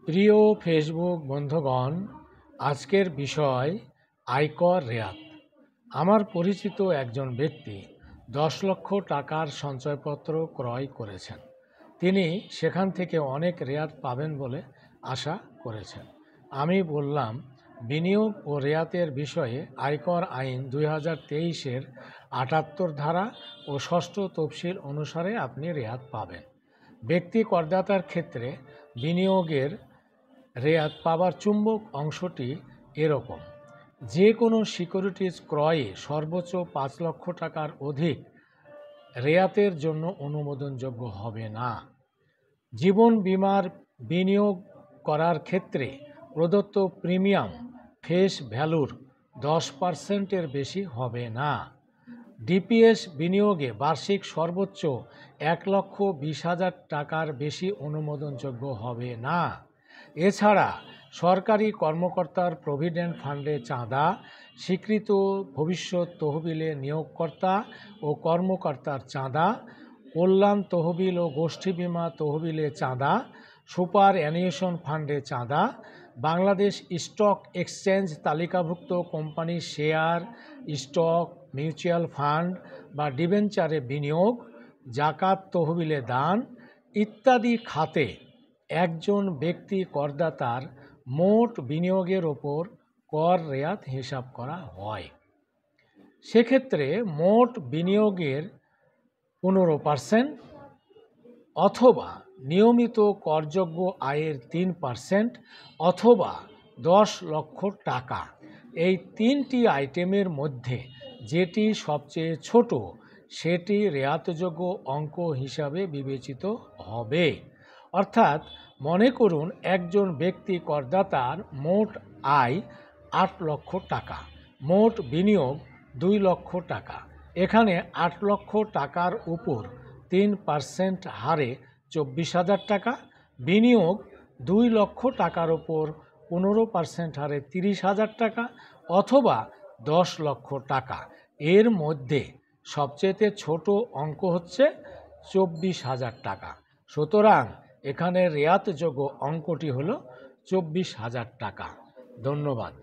প্রিয় ফেসবুক বন্ধুগণ, আজকের বিষয় আয়কর রেয়াত। আমার পরিচিত একজন ব্যক্তি 10 লক্ষ টাকার সঞ্চয়পত্র ক্রয় করেছেন। তিনি সেখান থেকে অনেক রেয়াত পাবেন বলে আশা করেছেন। আমি বললাম, বিনিয়োগ ও রেয়াতের বিষয়ে আয়কর আইন 2023-এর 78 ধারা ও 6ষ্ঠ তফসিল অনুসারে আপনি রেয়াত পাবেন। ব্যক্তি করদাতার ক্ষেত্রে বিনিয়োগের রেয়াত পাবার চুম্বক অংশটি এরকম: যে কোনো সিকিউরিটিজ ক্রয়ে সর্বোচ্চ 5 লক্ষ টাকার অধিক রেয়াতের জন্য অনুমোদনযোগ্য হবে না। জীবন বীমার বিনিয়োগ করার ক্ষেত্রে প্রদত্ত প্রিমিয়াম ফেস ভ্যালুর 10%-এর বেশি হবে না। ডিপিএস বিনিয়োগে বার্ষিক সর্বোচ্চ 1,20,000 টাকার বেশি অনুমোদনযোগ্য হবে না। এছাড়া সরকারি কর্মকর্তার প্রভিডেন্ট ফান্ডে চাঁদা, স্বীকৃত ভবিষ্যৎ তহবিলে নিয়োগকর্তা ও কর্মকর্তার চাঁদা, কল্যাণ তহবিল ও গোষ্ঠী বীমা তহবিলে চাঁদা, সুপার অ্যানুয়েশন ফান্ডে চাঁদা, বাংলাদেশ স্টক এক্সচেঞ্জ তালিকাভুক্ত কোম্পানির শেয়ার, স্টক, মিউচুয়াল ফান্ড বা ডিবেঞ্চারে বিনিয়োগ, জাকাত তহবিলে দান ইত্যাদি খাতে একজন ব্যক্তি করদাতার মোট বিনিয়োগের ওপর কর রেয়াত হিসাব করা হয়। সেক্ষেত্রে মোট বিনিয়োগের 15% অথবা নিয়মিত করযোগ্য আয়ের 3% অথবা 10 লক্ষ টাকা, এই 3টি আইটেমের মধ্যে যেটি সবচেয়ে ছোট সেটি রেয়াতযোগ্য অঙ্ক হিসাবে বিবেচিত হবে। অর্থাৎ মনে করুন, একজন ব্যক্তি করদাতার মোট আয় 8 লক্ষ টাকা, মোট বিনিয়োগ 2 লক্ষ টাকা। এখানে 8 লক্ষ টাকার উপর 3% হারে 24,000 টাকা, বিনিয়োগ 2 লক্ষ টাকার উপর 15% হারে 30,000 টাকা অথবা 10 লক্ষ টাকা। এর মধ্যে সবচেয়ে ছোট অঙ্ক হচ্ছে 24,000 টাকা। সুতরাং এখানে রেয়াতযোগ্য অঙ্কটি হলো 24,000 টাকা। ধন্যবাদ।